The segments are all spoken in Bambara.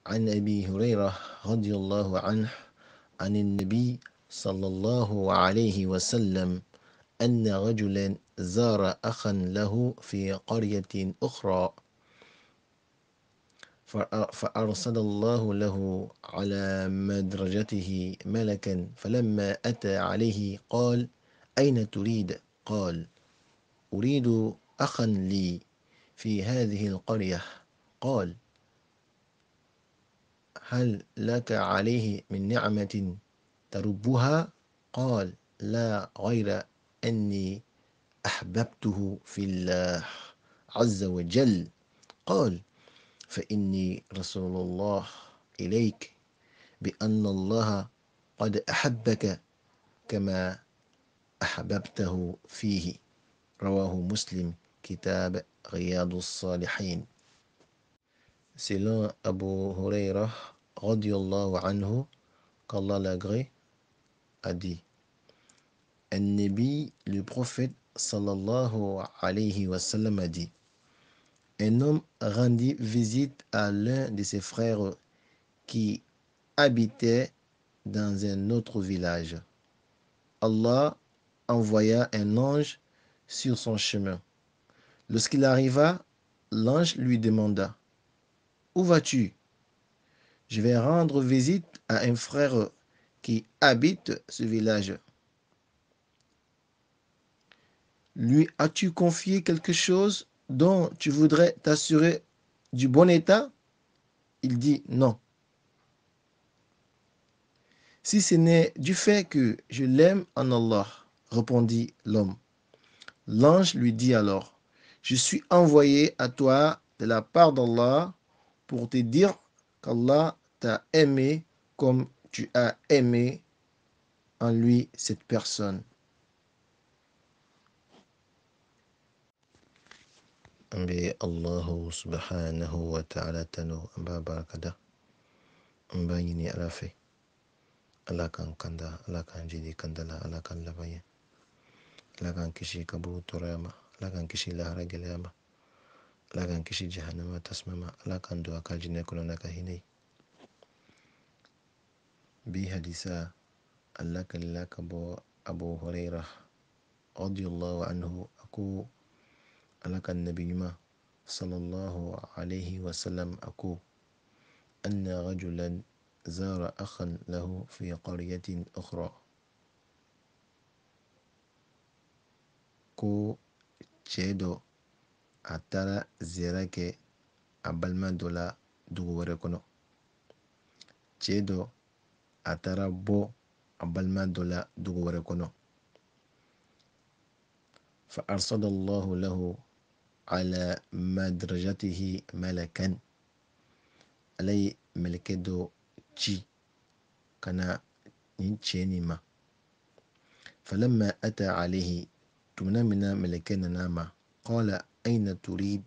عن أبي هريرة رضي الله عنه عن النبي صلى الله عليه وسلم أن رجلا زار أخا له في قرية أخرى فأرسل الله له على مدرجته ملكا فلما أتى عليه قال: أين تريد؟ قال: أريد أخا لي في هذه القرية. قال: هل لك عليه من نعمة تربها؟ قال: لا، غير أني أحببته في الله عز وجل. قال: فإني رسول الله إليك بأن الله قد أحبك كما أحببته فيه. رواه مسلم كتاب رياض الصالحين. Selon Abu Hurairah radiyallahu anhu, qu'Allah l'agrée, a dit: Un Nabi, le prophète sallallahu alayhi wa sallam, a dit: Un homme rendit visite à l'un de ses frères qui habitait dans un autre village. Allah envoya un ange sur son chemin. Lorsqu'il arriva, l'ange lui demanda: Où vas-tu? Je vais rendre visite à un frère qui habite ce village. Lui as-tu confié quelque chose dont tu voudrais t'assurer du bon état? Il dit: Non. Si ce n'est du fait que je l'aime en Allah, répondit l'homme. L'ange lui dit alors: Je suis envoyé à toi de la part d'Allah pour te dire qu'Allah t'a aimé comme tu as aimé en lui cette personne. Ambe Allahu subhanahu wa ta'ala tano amba barakada amba yini alafe alakan kanda alakan jidi kandala alakan labaye alakan kishi kabu turama alakan kishi lahara gelama alakan kishi jahannama tasmama alakan do akajine kolona kahine bi hadisa alakan lakabo Abu Hurairah radiyallahu anhu aku alakan nabiyuma sallallahu alayhi wa sallam aku أن رجلا زار أخا له في قرية أخرى. Ko cɛ dɔ a taara ziyara kɛ a balima dɔ la dugu wɛrɛ kɔnɔ. Cɛ dɔ a taara bɔ a balima dɔ la dugu wɛrɛ kɔnɔ. فأرسل الله له على مدرجته ملكا. Ala ye mɛlɛkɛ dɔ ci ka na nin cɛ nin ma. فلما أتى عليه, tumana min na mɛlɛkɛ nana ma, قال أين تريد?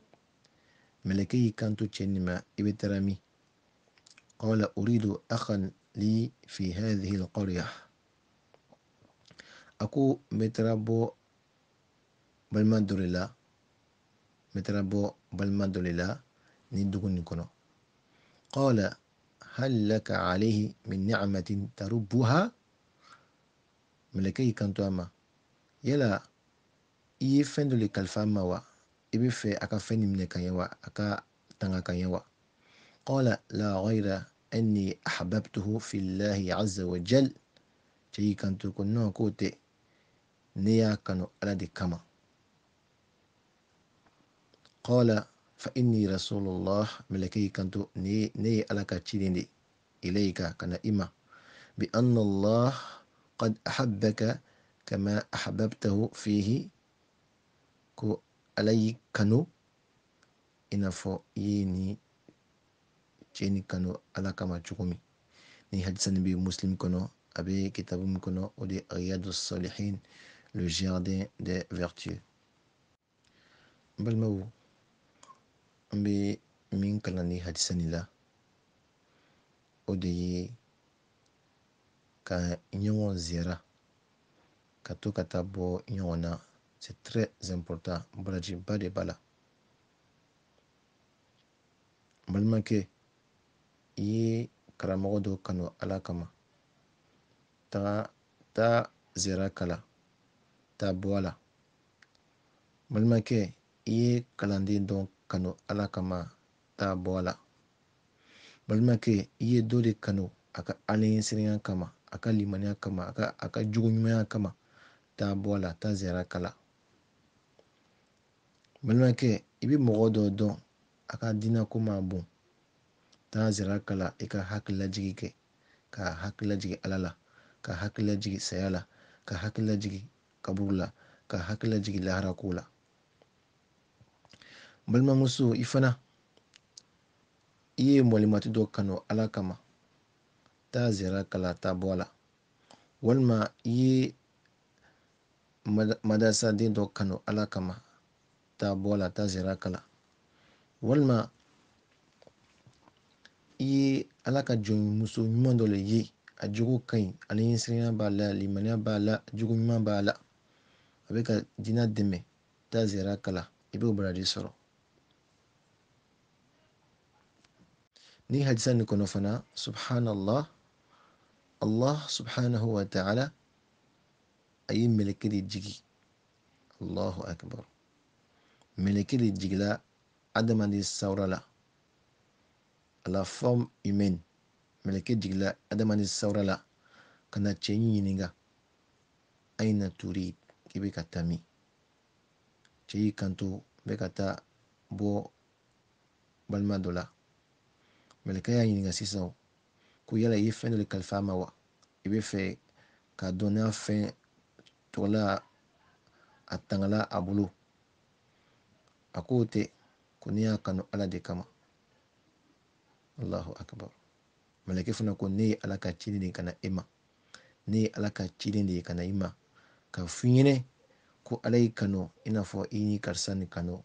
Mɛlɛkɛ y'i kanto cɛ nin ma: I bɛ taara min? قال أريد أخا لي في هذه القرية. A ko n bɛ taara bɔ balima dɔ de la, n bɛ taara bɔ balima dɔ de la nin dugu nin kɔnɔ. قال هل لك عليه من نعمة تربها؟ Mɛlɛkɛ y'i kanto a ma: Yala i ye fɛn dɔ de kalifa ma wa? I bɛ fɛ a ka fɛn nin minɛ ka ɲɛ wa? A ka tanga ka ɲɛ wa? قال لا, غير أني أحببته في الله عز وجل. Cɛ y'i kanto ko non, k'o tɛ, ne y'a kanu Ala de kama. قال فإني رسول الله. Mɛlɛkɛ y'i kanto, ne ye Ala ka ciden de, إليك kana i ma, بأن الله قد أحبك كما أحببته فيه. Ko Ala y'i kanu i n'a fɔ i ye ni cɛ nin kanu Ala kama cogo min. Ni hadisa nin bɛ Muslim kɔnɔ, a bɛ kitabu min kɔnɔ, o de ye Riyadus Salihin, le jardin des vertus. N balimaw, n bɛ min kalan ni hadisa nin la, o de ye ka ɲɔgɔn ziyara, ka to ka taa bɔ ɲɔgɔn na. C'est très important. Barajiba de b'a la. N balimakɛ, i ye karamɔgɔ dɔ kanu ala kama, taa ziyara kala, taa bɔ a la. Balimakɛ, i ye kalanden dɔ kanu ala kama, taa bɔ a la. Balimakɛ, i ye dɔ de kanu a ka alaɲɛsiranya kama, a ka limaniya kama, a ka jugu ɲumanya kama, taa bɔ a la, taa ziyara kala. Balimakɛ, i bɛ mɔgɔ dɔ dɔn a ka diinɛ ko ma bon, taa ziyara kala, i ka hakililajigi kɛ, ka hakililajigi ala la, ka hakililajigi saya la, ka hakililajigi kaburu la, ka hakililajigi lahara ko la. Balimamuso, i fana i ye mɔlimati dɔ kanu ala kama, taa ziyara kala, taa bɔ a la. Walima i ye madasaden dɔ kanu ala kama, taa bɔ a la, taa ziyara kala. Walima i ye ala ka jɔnmuso ɲuman dɔ le ye, a jogo ka ɲi, alaɲɛsiranya b'a la, limaniya b'a la, jogo ɲuman b'a la, a bɛ ka diinɛ dɛmɛ, taa ziyara kala, i b'o baraji sɔrɔ. Ni hadisa nin kɔnɔ fana, subhanallah, Allah subhanahu wa ta'ala a ye mɛlɛkɛ de jigi. Allahu akbar. Mɛlɛkɛ de jigila adamaden sawura la, à la forme humaine. Mɛlɛkɛ jigila adamaden sawura la, ka na cɛ ɲininka, aina turid, k'i bɛ ka taa min? Cɛ y'i kanto, bɛ ka taa bɔ balima dɔ la. Mɛlɛkɛ y'a ɲininka sisan ko yala i ye fɛn dɔ de kalifa ma wa? I bɛ fɛ k'a dɔn n'a fɛn tɔgɔla a tangala a bolo? A ko o tɛ, ko ne y'a kanu ala de kama. Allahu akbar. Mɛlɛkɛ fana ko ne ye ala ka ciden de ye ka na e ma. Ne ye ala ka ciden de ye ka na i ma, ka f'i ɲɛnɛ ko ala y'i kanu i n'a fɔ i ni karisa ni kanu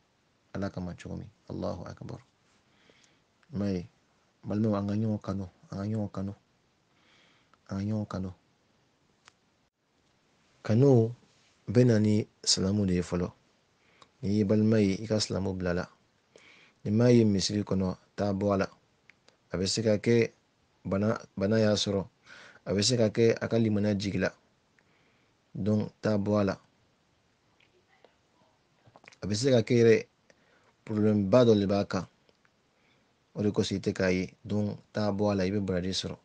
ala kama cogo min. Allahu akbar. I m'a ye, balimaw, an ka ɲɔgɔn kanu, an ka ɲɔgɔn kanu, an ka ɲɔgɔn kanu. Kanu bɛ na ni silamɛw de ye fɔlɔ. N'i ye balima ye, i ka silamɛw bila la. Ni m'a ye misiri kɔnɔ, taa bɔ a la. A bɛ se ka kɛ bana y'a sɔrɔ, a bɛ se ka kɛ a ka limaniya jigila, donc taa bɔ a la. A bɛ se ka kɛ yɛrɛ problème ba dɔ de b'a kan, o de kosɔn i tɛ k'a ye, donc taa bɔ a la, i bɛ baraji sɔrɔ.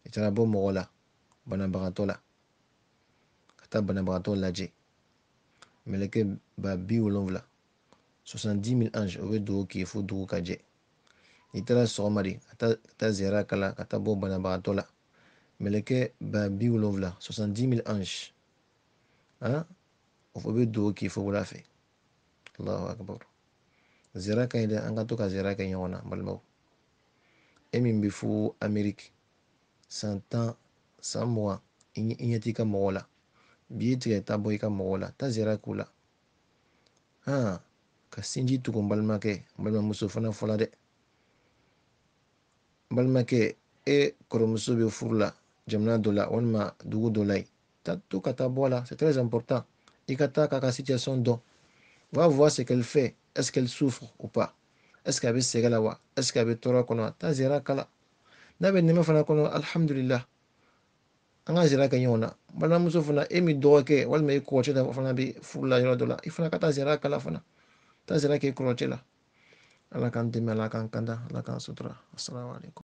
I taara bɔ mɔgɔ la, banabagatɔ la, ka taa banabagatɔ lajɛ. Mɛlɛkɛ ba 70, 70,000 anges o bɛ dugawu k'i ye fo dugu ka jɛ. I taara sɔgɔma de ka taa ziyara kala, ka taa bɔ banabagatɔ la. Mɛlɛkɛ ba 70, 70,000 anges, o bɛ dugawu k'i ye fo wula fɛ. Allahu akbar. Ziyara ka ɲi dɛ, an ka to ka ziyara kɛ ɲɔgɔn na balimaw. E min bɛ fo Amérique, san 10, san 20, i ɲɛ t'i ka mɔgɔw la, bi ye tigɛ taa bɔ i ka mɔgɔw la, taa ziyara k'u la. Ka sinji tugu n balimakɛ, n balimamuso fana fɔla dɛ. N balimakɛ, e kɔrɔmuso bɛ furu la jamana dɔ la walima dugu dɔ la yen, to ka taa bɔ a la, c'est très important. I ka taa k'a ka situation dɔn. On va voir ce qu'elle fait. Est-ce qu'elle souffre ou pas? Est-ce qu'elle bɛ sɛgɛn la wa? Est-ce qu'elle bɛ tɔɔrɔ kɔnɔ wa? Taa ziyara kala. N'a bɛ nɛmɛ fana kɔnɔ, alhamdulillah. An ka ziyara kɛ ɲɔgɔn na. Balimamuso fana, e min dɔgɔkɛ walima i kɔrɔcɛ dɔ fana bɛ furu la yɔrɔ dɔ la, i fana ka taa ziyara kala fana. Taa ziyara kɛ i kɔrɔcɛ la. Ala k'an dɛmɛ, Ala k'an kanda, Ala k'an sutura. Assalamu alaikum.